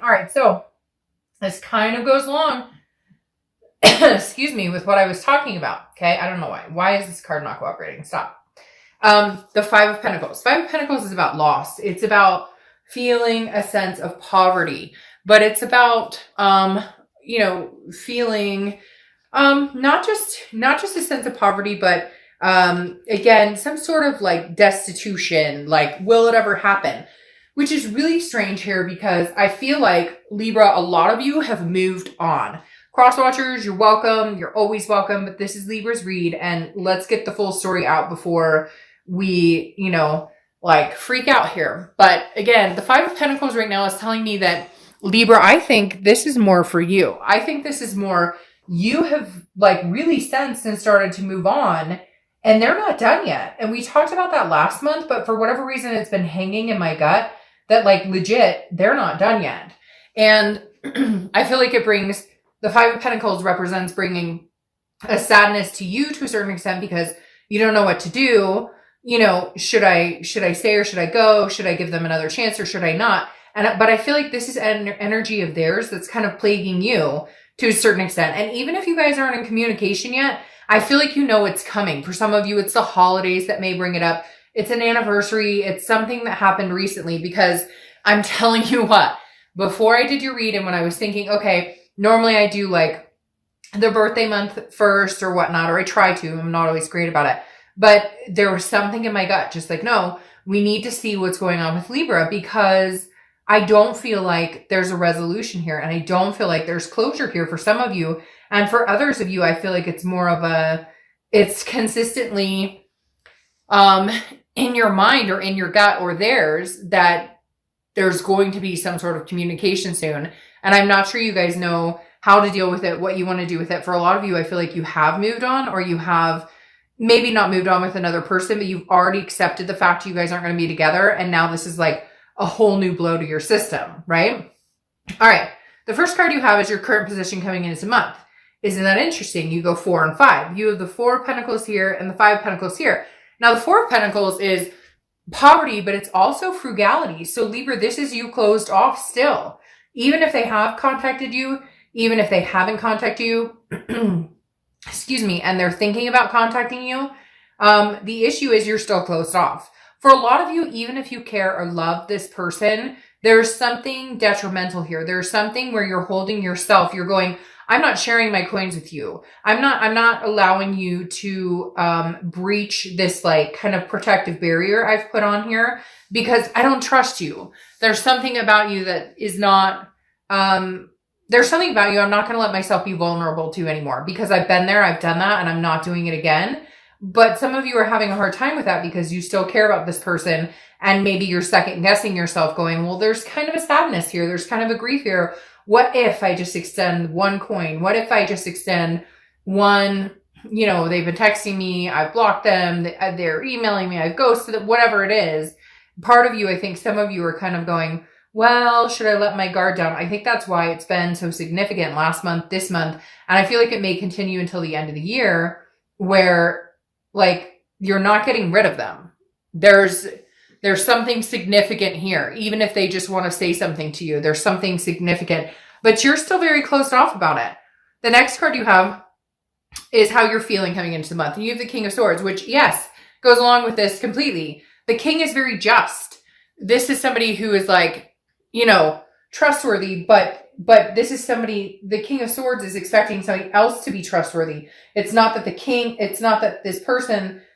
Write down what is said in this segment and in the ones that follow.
All right, so this kind of goes along, excuse me, with what I was talking about. Okay, I don't know why. Why is this card not cooperating? Stop. The Five of Pentacles. Five of Pentacles is about loss. It's about feeling a sense of poverty, but it's about, feeling, not just a sense of poverty, but, again, some sort of like destitution, like, will it ever happen? Which is really strange here because I feel like Libra, a lot of you have moved on. Cross watchers, you're welcome. You're always welcome, but this is Libra's read, and let's get the full story out before we, freak out here. But again, the Five of Pentacles right now is telling me that Libra, I think this is more for you. I think this is more, you have really sensed and started to move on, and they're not done yet. And we talked about that last month, but for whatever reason, it's been hanging in my gut that legit, they're not done yet. And I feel like the Five of Pentacles represents bringing a sadness to you to a certain extent because you don't know what to do. Should I stay or should I go? Should I give them another chance or should I not? But I feel like this is an energy of theirs that's kind of plaguing you to a certain extent. And even if you guys aren't in communication yet, I feel like it's coming. For some of you, it's the holidays that may bring it up. It's an anniversary. It's something that happened recently because I'm telling you what, before I did your read and when I was thinking, okay, normally I do the birthday month first or whatnot, or I try to. I'm not always great about it. But there was something in my gut, just no, we need to see what's going on with Libra because I don't feel like there's a resolution here. And I don't feel like there's closure here for some of you. And for others of you, I feel like it's more of it's consistently in your mind or in your gut or theirs that there's going to be some sort of communication soon. And I'm not sure you guys know how to deal with it, what you want to do with it. For a lot of you, I feel like you have moved on or you have maybe not moved on with another person, but you've already accepted the fact you guys aren't going to be together. And now this is a whole new blow to your system, right? All right. The first card you have is your current position coming into the month. Isn't that interesting? You go 4 and 5. You have the 4 of Pentacles here and the 5 of Pentacles here. Now, the 4 of Pentacles is poverty, but it's also frugality. So Libra, this is you closed off still. Even if they have contacted you, even if they haven't contacted you, excuse me, and they're thinking about contacting you, the issue is you're still closed off. For a lot of you, even if you care or love this person, there's something detrimental here. There's something where you're holding yourself. You're going, I'm not sharing my coins with you. I'm not allowing you to breach this kind of protective barrier I've put on here because I don't trust you. There's something about you that is not, there's something about you I'm not going to let myself be vulnerable to anymore because I've been there, I've done that, and I'm not doing it again. But some of you are having a hard time with that because you still care about this person and maybe you're second guessing yourself going, well, there's kind of a sadness here. There's kind of a grief here. What if I just extend one coin? What if I just extend one, they've been texting me, I've blocked them, they're emailing me, I've ghosted them, whatever it is. Part of you, I think some of you are kind of going, well, should I let my guard down? I think that's why it's been so significant last month, this month. And I feel like it may continue until the end of the year where you're not getting rid of them. There's something significant here. Even if they just want to say something to you, there's something significant, but you're still very closed off about it. The next card you have is how you're feeling coming into the month. And you have the King of Swords, which yes, goes along with this completely. The King is very just. This is somebody who is trustworthy, but this is somebody, the King of Swords is expecting somebody else to be trustworthy. It's not that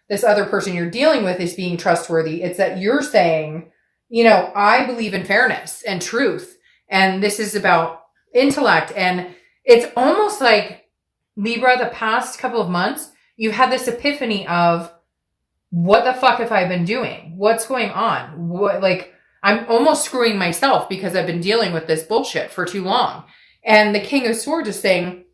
this other person you're dealing with is being trustworthy. It's that you're saying, I believe in fairness and truth. And this is about intellect. And it's almost like Libra, the past couple of months, you've had this epiphany of what the fuck have I been doing? What's going on? I'm almost screwing myself because I've been dealing with this bullshit for too long. And the King of Swords is saying,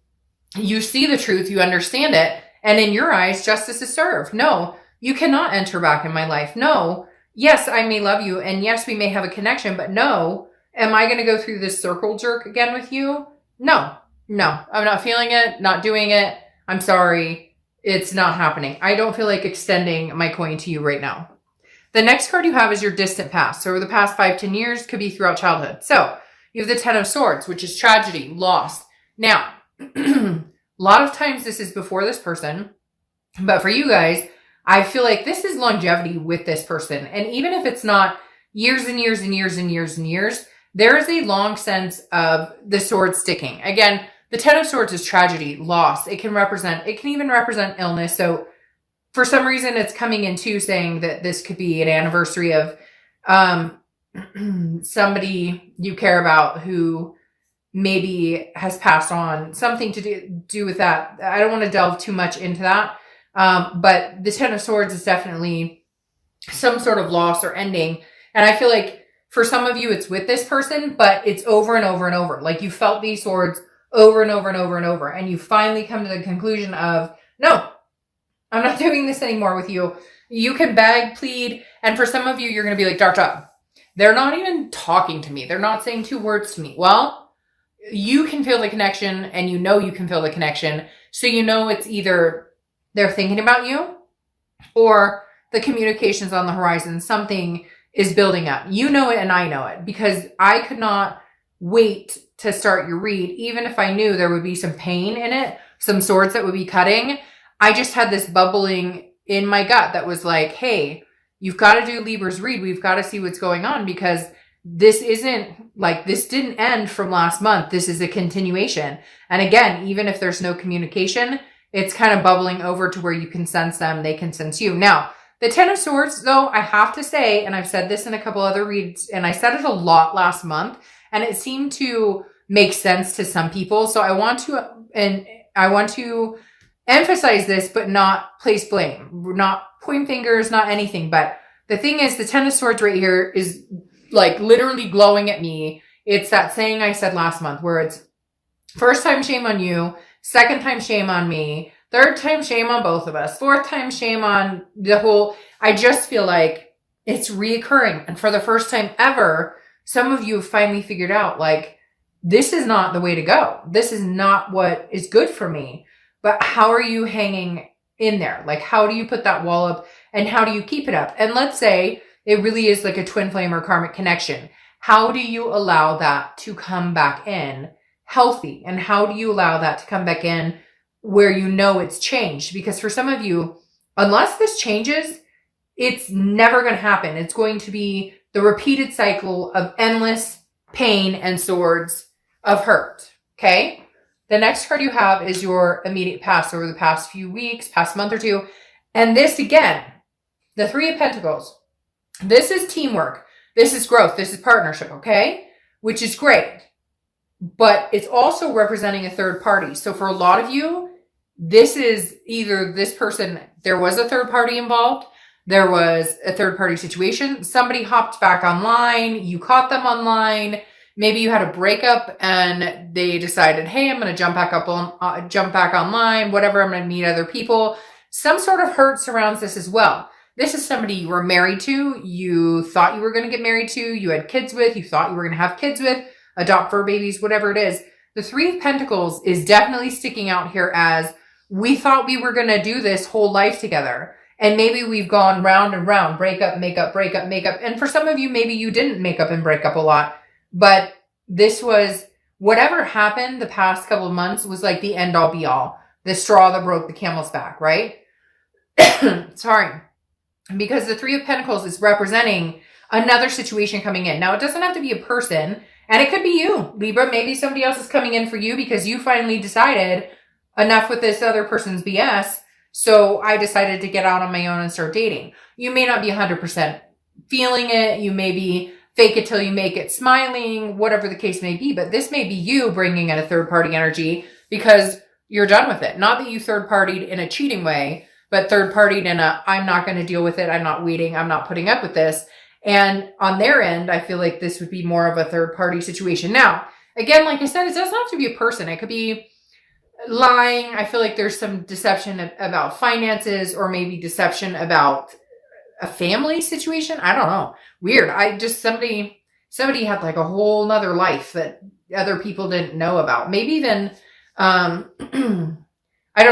you see the truth, you understand it, and in your eyes, justice is served. No, you cannot enter back in my life. No, yes, I may love you, and yes, we may have a connection, but no, am I going to go through this circle jerk again with you? No, I'm not feeling it, not doing it. I'm sorry. It's not happening. I don't feel like extending my coin to you right now. The next card you have is your distant past. So over the past 5-10 years, could be throughout childhood. So You have the Ten of Swords, which is tragedy, loss. Now, a lot of times this is before this person, but for you guys, I feel like this is longevity with this person. And even if it's not years and years and years and years and years, there is a long sense of the sword sticking. Again, the Ten of Swords is tragedy, loss. It can even represent illness. So for some reason, it's coming into saying that this could be an anniversary of somebody you care about who maybe has passed on, something to do with that. I don't want to delve too much into that. But the Ten of Swords is definitely some sort of loss or ending. And I feel like for some of you, it's with this person, but it's over and over and over. Like you felt these swords over and over and over and over. And you finally come to the conclusion of, no, I'm not doing this anymore with you. You can beg, plead. And for some of you, you're going to be like, dark job. They're not even talking to me. They're not saying 2 words to me. Well, you can feel the connection, and you know you can feel the connection. So you know it's either they're thinking about you or the communication's on the horizon. Something is building up. You know it and I know it, because I could not wait to start your read, even if I knew there would be some pain in it, some swords that would be cutting. I just had this bubbling in my gut that was like, hey, you've got to do Libra's read. We've got to see what's going on, because this didn't end from last month. This is a continuation. And again, even if there's no communication, it's kind of bubbling over to where you can sense them. They can sense you. Now, the Ten of Swords, though, I have to say, and I've said this in a couple other reads, and I said it a lot last month, and it seemed to make sense to some people. So I want to emphasize this, but not place blame, not point fingers, not anything. But the thing is, the Ten of Swords right here is like literally glowing at me. It's that saying I said last month where it's first time shame on you, second time shame on me, third time shame on both of us, fourth time shame on the whole. I just feel like it's reoccurring. And for the first time ever, some of you have finally figured out, like, this is not the way to go. This is not what is good for me. But how are you hanging in there? Like, how do you put that wall up, and how do you keep it up? And let's say it really is like a twin flame or karmic connection. How do you allow that to come back in healthy? And how do you allow that to come back in where you know it's changed? Because for some of you, unless this changes, it's never going to happen. It's going to be the repeated cycle of endless pain and swords of hurt. Okay? The next card you have is your immediate past, over the past few weeks, past month or two. And this again, the Three of Pentacles. This is teamwork. This is growth. This is partnership, okay? Which is great. But it's also representing a third party. So for a lot of you, this is either this person, there was a third party involved, there was a third party situation, somebody hopped back online, you caught them online, maybe you had a breakup and they decided, hey, I'm going to jump back online, whatever, I'm going to meet other people. Some sort of hurt surrounds this as well. This is somebody you were married to, you thought you were going to get married to, you had kids with, you thought you were going to have kids with, adopt fur babies, whatever it is. The Three of Pentacles is definitely sticking out here as, we thought we were going to do this whole life together. And maybe we've gone round and round, breakup, makeup, breakup, makeup. And for some of you, maybe you didn't make up and break up a lot. But this was, whatever happened the past couple of months was like the end all be all. The straw that broke the camel's back, right? Sorry. Because the Three of Pentacles is representing another situation coming in. Now, it doesn't have to be a person, and it could be you, Libra. Maybe somebody else is coming in for you because you finally decided enough with this other person's BS. So I decided to get out on my own and start dating. You may not be 100% feeling it. You may be fake it till you make it smiling, whatever the case may be. But this may be you bringing in a third party energy because you're done with it. Not that you third partied in a cheating way, but third partied in a, I'm not going to deal with it. I'm not waiting. I'm not putting up with this. And on their end, I feel like this would be more of a third party situation. Now, again, like I said, it doesn't have to be a person. It could be lying. I feel like there's some deception about finances, or maybe deception about a family situation. I don't know. Weird. Somebody had like a whole nother life that other people didn't know about. Maybe even, I don't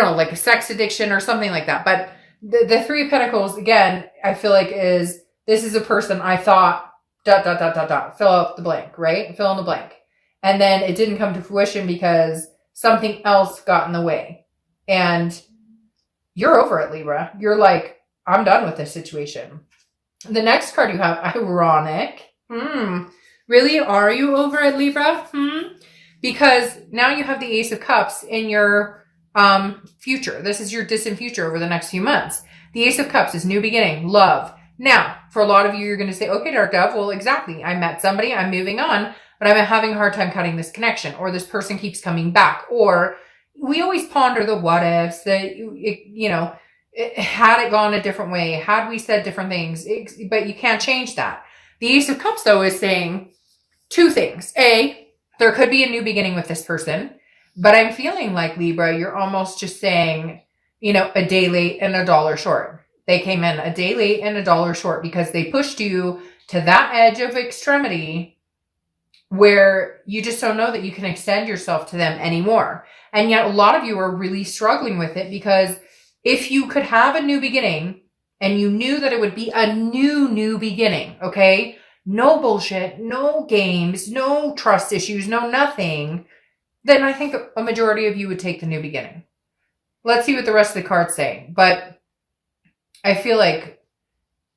know, like a sex addiction or something like that. But the Three of Pentacles, again, I feel like this is a person I thought, ... fill out the blank, right? Fill in the blank. And then it didn't come to fruition because something else got in the way. And you're over it, Libra. You're like, I'm done with this situation. The next card you have, ironic. Really? Are you over it, Libra? Because now you have the Ace of Cups in your future. This is your distant future over the next few months. The Ace of Cups is new beginning, love. Now, for a lot of you, you're going to say, okay, Dark Dove, well, exactly. I met somebody, I'm moving on, but I'm having a hard time cutting this connection, or this person keeps coming back, or we always ponder the what ifs, had it gone a different way, had we said different things, but you can't change that. The Ace of Cups, though, is saying two things. A, there could be a new beginning with this person, but I'm feeling like, Libra, you're almost just saying, a day late and a dollar short. They came in a day late and a dollar short because they pushed you to that edge of extremity where you just don't know that you can extend yourself to them anymore. And yet a lot of you are really struggling with it, because if you could have a new beginning and you knew that it would be a new beginning, okay? No bullshit, no games, no trust issues, no nothing, then I think a majority of you would take the new beginning. Let's see what the rest of the cards say. But I feel like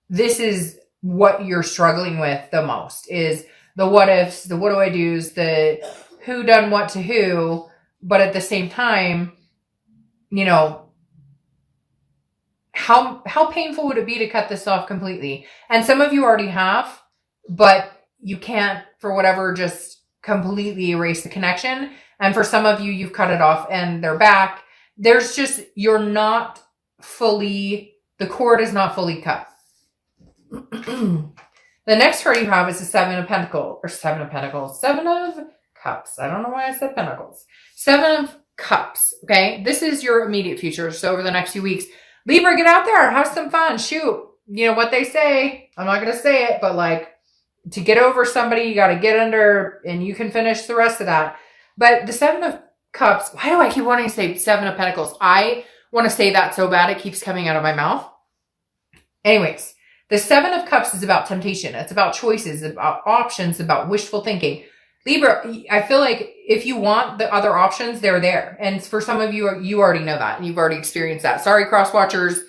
this is what you're struggling with the most, is the what ifs, the what do I do's, the who done what to who, but at the same time, how painful would it be to cut this off completely? And some of you already have, but you can't, for whatever, just completely erase the connection. And for some of you, you've cut it off and they're back. You're not fully, the cord is not fully cut. The next card you have is the Seven of Cups. I don't know why I said Pentacles. Seven of Cups, okay? This is your immediate future. So over the next few weeks, Libra, get out there, have some fun, shoot. You know what they say. I'm not going to say it, but to get over somebody, you got to get under, and you can finish the rest of that. But the Seven of Cups, why do I keep wanting to say Seven of Pentacles? I want to say that so bad it keeps coming out of my mouth. Anyways, the Seven of Cups is about temptation. It's about choices, about options, about wishful thinking. Libra, I feel like if you want the other options, they're there. And for some of you, you already know that. And you've already experienced that. Sorry, cross watchers.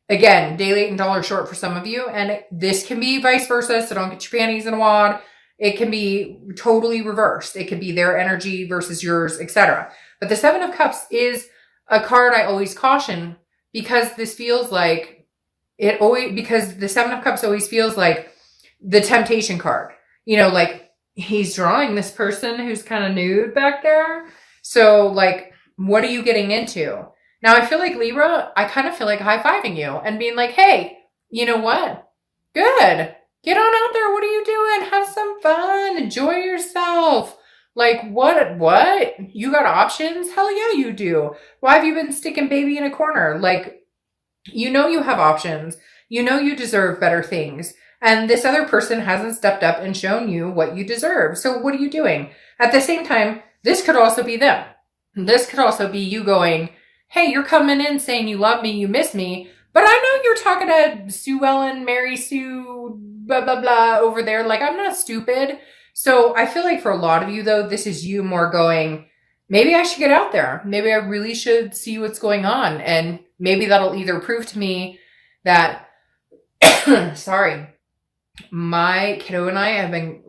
Again, day late and dollar short for some of you. And this can be vice versa. So don't get your panties in a wad. It can be totally reversed. It could be their energy versus yours, etc. But the Seven of Cups is a card I always caution, because this feels like because the Seven of Cups always feels like the temptation card. He's drawing this person who's kind of nude back there. So what are you getting into? Now I feel like, Libra, I kind of feel like high-fiving you and being like, hey, you know what? Good. Get on out there. What are you doing? Have some fun. Enjoy yourself. What? You got options? Hell yeah, you do. Why have you been sticking baby in a corner? You have options. You deserve better things. And this other person hasn't stepped up and shown you what you deserve. So what are you doing? At the same time, this could also be them. This could also be you going, hey, you're coming in saying you love me, you miss me, but I know you're talking to Sue Ellen, Mary Sue, blah, blah, blah over there. I'm not stupid. So I feel like for a lot of you, though, this is you more going, maybe I should get out there. Maybe I really should see what's going on. And maybe that'll either prove to me that, sorry, my kiddo and I have been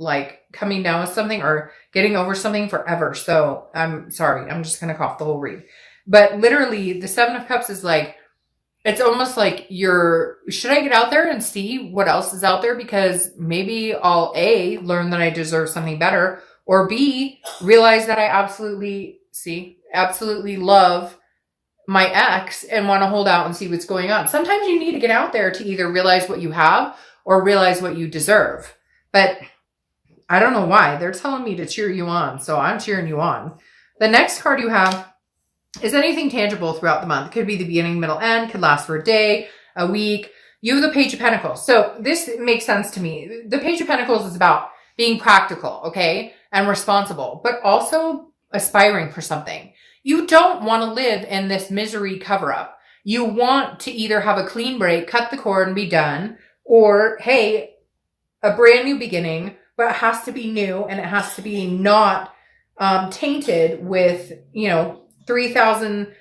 coming down with something or getting over something forever. So I'm sorry. I'm just going to cough the whole read. But literally the Seven of Cups is it's almost like should I get out there and see what else is out there? Because maybe I'll A, learn that I deserve something better, or B, realize that I absolutely love my ex and want to hold out and see what's going on. Sometimes you need to get out there to either realize what you have or realize what you deserve. But I don't know why. They're telling me to cheer you on, so I'm cheering you on. The next card you have is anything tangible throughout the month. It could be the beginning, middle, end, could last for a day, a week. You have the Page of Pentacles. So this makes sense to me. The Page of Pentacles is about being practical, okay, and responsible, but also aspiring for something. You don't want to live in this misery cover-up. You want to either have a clean break, cut the cord and be done, or, hey, a brand new beginning, but it has to be new and it has to be not tainted with, 3,000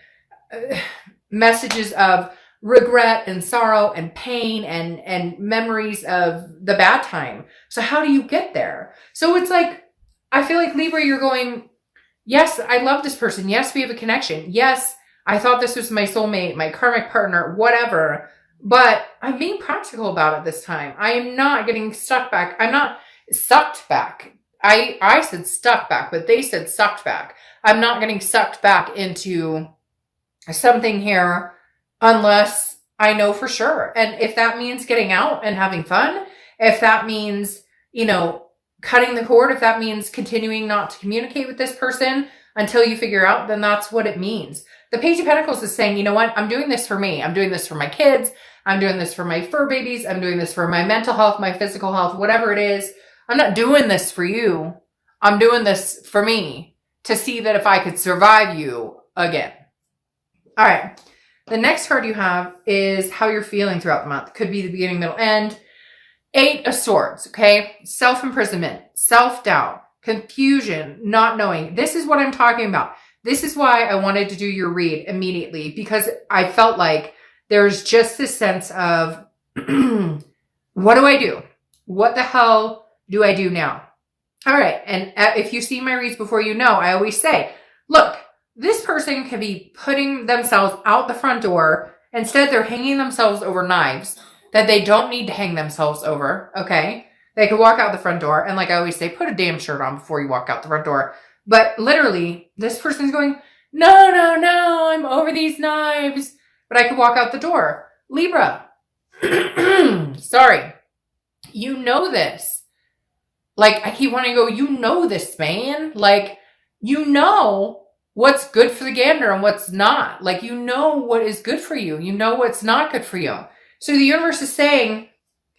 messages of regret and sorrow and pain and memories of the bad time. So how do you get there? So it's like, I feel like Libra, you're going, yes, I love this person. Yes, we have a connection. Yes, I thought this was my soulmate, my karmic partner, whatever. But I'm being practical about it this time. I am not getting stuck back. I'm not sucked back. I said stuck back, but they said sucked back. I'm not getting sucked back into something here unless I know for sure. And if that means getting out and having fun, if that means, cutting the cord, if that means continuing not to communicate with this person until you figure out, then that's what it means. The Page of Pentacles is saying, you know what? I'm doing this for me. I'm doing this for my kids. I'm doing this for my fur babies. I'm doing this for my mental health, my physical health, whatever it is. I'm not doing this for you. I'm doing this for me to see that if I could survive you again. All right. The next card you have is how you're feeling throughout the month. Could be the beginning, middle, end. 8 of Swords, okay? Self-imprisonment, self-doubt, confusion, not knowing. This is what I'm talking about. This is why I wanted to do your read immediately, because I felt like there's just this sense of, what do I do? What the hell do I do now? All right. And if you see my reads before, I always say, look, this person can be putting themselves out the front door. Instead, they're hanging themselves over knives that they don't need to hang themselves over. Okay. They could walk out the front door. And like I always say, put a damn shirt on before you walk out the front door. But literally, this person's going, no, I'm over these knives. But I could walk out the door. Libra. Sorry. You know this. Like, I keep wanting to go, you know this, man. Like, you know what's good for the gander and what's not. Like, you know what is good for you. You know what's not good for you. So the universe is saying,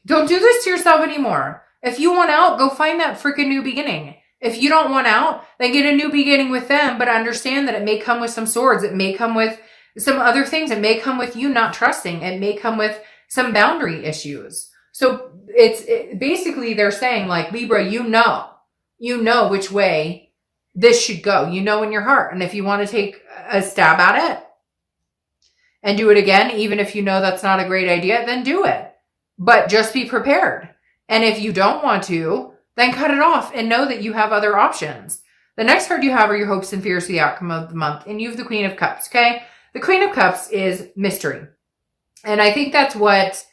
don't do this to yourself anymore. If you want out, go find that freaking new beginning. If you don't want out, then get a new beginning with them, but understand that it may come with some swords. It may come with some other things. It may come with you not trusting. It may come with some boundary issues. So basically they're saying, like, Libra, you know which way this should go. You know in your heart. And if you want to take a stab at it and do it again, even if you know that's not a great idea, then do it. But just be prepared. And if you don't want to, then cut it off and know that you have other options. The next card you have are your hopes and fears for the outcome of the month. And you have the Queen of Cups, okay? The Queen of Cups is mystery. And I think that's what,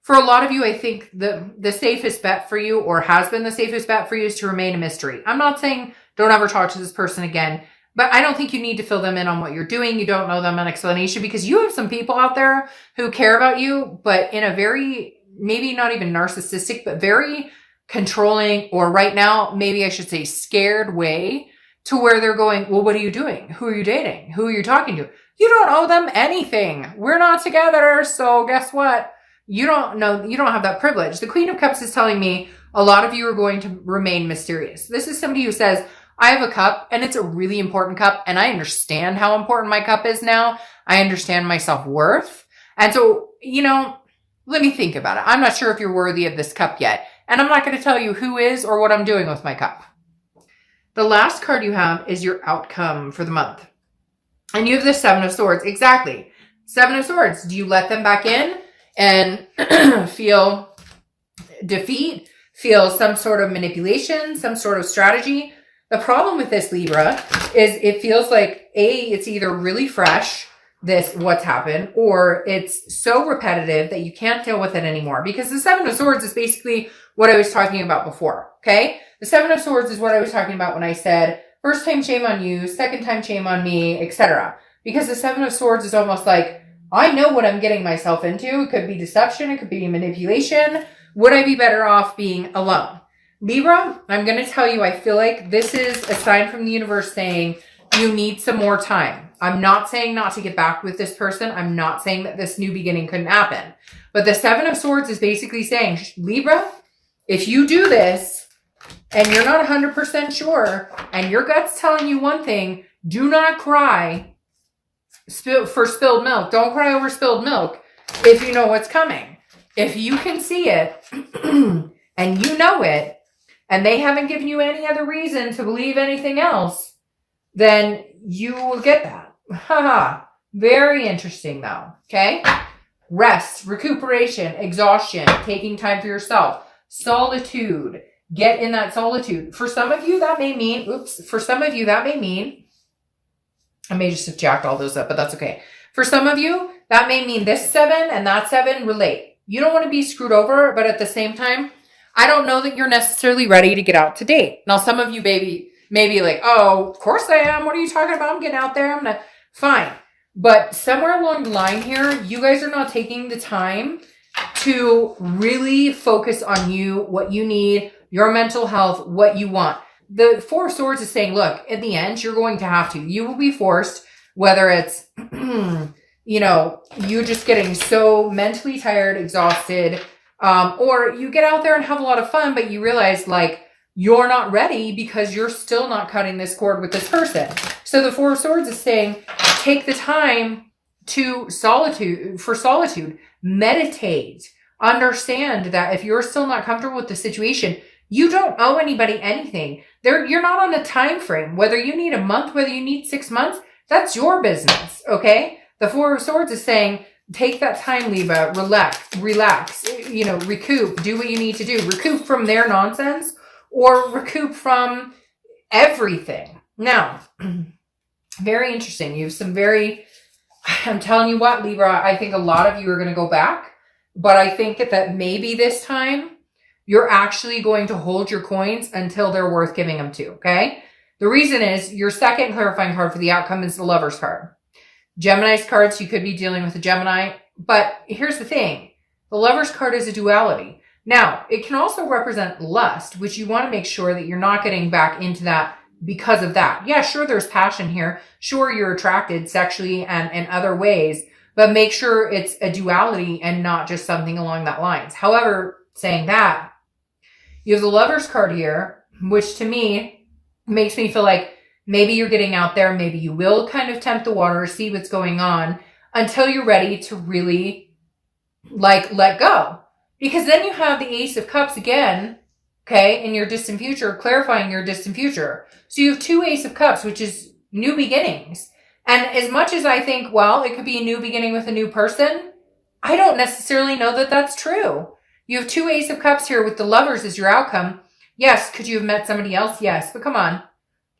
for a lot of you, I think the safest bet for you, or has been the safest bet for you, is to remain a mystery. I'm not saying don't ever talk to this person again, but I don't think you need to fill them in on what you're doing. You don't know them an explanation, because you have some people out there who care about you, but in a very, maybe not even narcissistic, but very controlling, or right now, maybe I should say scared way, to where they're going, well, what are you doing? Who are you dating? Who are you talking to? You don't owe them anything. We're not together. So guess what? You don't know, you don't have that privilege. The Queen of Cups is telling me a lot of you are going to remain mysterious. This is somebody who says, I have a cup and it's a really important cup, and I understand how important my cup is now. I understand my self-worth. And so, let me think about it. I'm not sure if you're worthy of this cup yet. And I'm not going to tell you who is or what I'm doing with my cup. The last card you have is your outcome for the month. And you have the Seven of Swords. Exactly. Seven of Swords. Do you let them back in and feel defeat, feel some sort of manipulation, some sort of strategy? The problem with this, Libra, is it feels like, it's either really fresh, what's happened, or it's so repetitive that you can't deal with it anymore. Because the Seven of Swords is basically what I was talking about before, okay? The Seven of Swords is what I was talking about when I said, first time shame on you, second time shame on me, etc. Because the Seven of Swords is almost like, I know what I'm getting myself into. It could be deception. It could be manipulation. Would I be better off being alone? Libra, I'm going to tell you, I feel like this is a sign from the universe saying you need some more time. I'm not saying not to get back with this person. I'm not saying that this new beginning couldn't happen. But the Seven of Swords is basically saying, Libra, if you do this and you're not 100% sure and your gut's telling you one thing, do not cry for spilled milk. Don't cry over spilled milk if you know what's coming. If you can see it and you know it, and they haven't given you any other reason to believe anything else, then you will get that. Haha. Very interesting though. Okay. Rest, recuperation, exhaustion, taking time for yourself, solitude. Get in that solitude. For some of you, that may mean, I may just have jacked all those up, but that's okay. For some of you, that may mean this 7 and that 7 relate. You don't want to be screwed over, but at the same time, I don't know that you're necessarily ready to get out to date. Now, some of you may be like, oh, of course I am. What are you talking about? I'm getting out there. Fine. But somewhere along the line here, you guys are not taking the time to really focus on you, what you need, your mental health, what you want. The Four of Swords is saying, look, in the end, you're going to have to. You will be forced, whether it's, you just getting so mentally tired, exhausted, or you get out there and have a lot of fun, but you realize, like, you're not ready because you're still not cutting this cord with this person. So the Four of Swords is saying, take the time to solitude, meditate, understand that if you're still not comfortable with the situation, you don't owe anybody anything. You're not on a time frame. Whether you need a month, whether you need 6 months, that's your business, okay? The Four of Swords is saying, take that time, Libra, relax, recoup, do what you need to do. Recoup from their nonsense or recoup from everything. Now, very interesting. You have I'm telling you what, Libra, I think a lot of you are going to go back, but I think that maybe this time you're actually going to hold your coins until they're worth giving them to, okay? The reason is your second clarifying card for the outcome is the Lover's card. Gemini's cards, you could be dealing with a Gemini, but here's the thing. The Lover's card is a duality. Now, it can also represent lust, which you want to make sure that you're not getting back into that because of that. Yeah, sure, there's passion here. Sure, you're attracted sexually and in other ways, but make sure it's a duality and not just something along that lines. However, saying that, you have the Lover's card here, which to me makes me feel like maybe you're getting out there. Maybe you will kind of tempt the water, see what's going on until you're ready to really let go. Because then you have the Ace of Cups again, okay, in your distant future, clarifying your distant future. So you have 2 Ace of Cups, which is new beginnings. And as much as I think, well, it could be a new beginning with a new person, I don't necessarily know that that's true. You have 2 Ace of Cups here with the Lovers as your outcome. Yes, could you have met somebody else? Yes, but come on.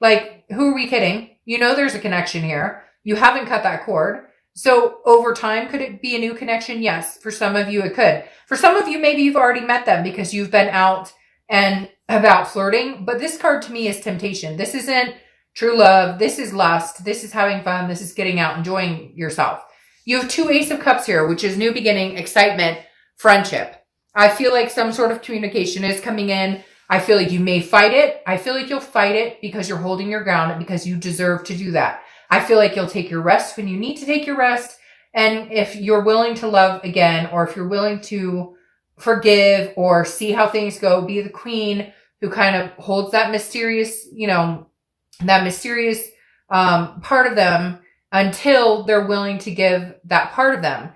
Like, who are we kidding? You know there's a connection here. You haven't cut that cord. So over time, could it be a new connection? Yes. For some of you, it could. For some of you, maybe you've already met them because you've been out and about flirting. But this card to me is temptation. This isn't true love. This is lust. This is having fun. This is getting out, enjoying yourself. You have 2 Ace of Cups here, which is new beginning, excitement, friendship. I feel like some sort of communication is coming in. I feel like you may fight it. I feel like you'll fight it because you're holding your ground and because you deserve to do that. I feel like you'll take your rest when you need to take your rest. And if you're willing to love again, or if you're willing to forgive or see how things go, be the queen who kind of holds that mysterious, part of them until they're willing to give that part of them.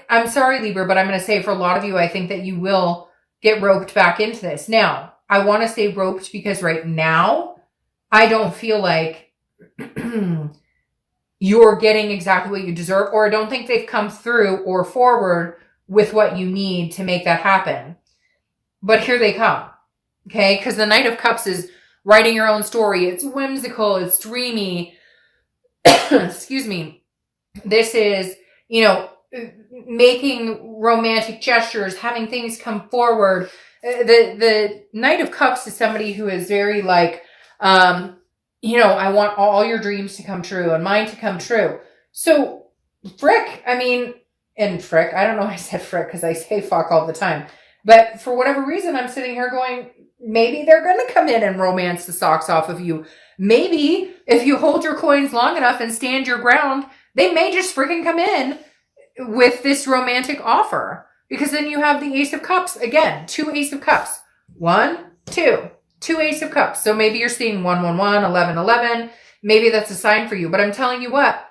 I'm sorry, Libra, but I'm going to say for a lot of you, I think that you will get roped back into this. Now, I want to say roped because right now, I don't feel like you're getting exactly what you deserve, or I don't think they've come through or forward with what you need to make that happen. But here they come, okay? Because the Knight of Cups is writing your own story. It's whimsical. It's dreamy. Excuse me. This is, making romantic gestures, having things come forward. The Knight of Cups is somebody who is very like, I want all your dreams to come true and mine to come true. So frick, I don't know why I said frick because I say fuck all the time. But for whatever reason, I'm sitting here going, maybe they're going to come in and romance the socks off of you. Maybe if you hold your coins long enough and stand your ground, they may just freaking come in with this romantic offer. Because then you have the Ace of Cups. Again, 2 Ace of Cups. 1, 2. 2 Ace of Cups. So maybe you're seeing 1, 1, 1, 11, 11. Maybe that's a sign for you. But I'm telling you what,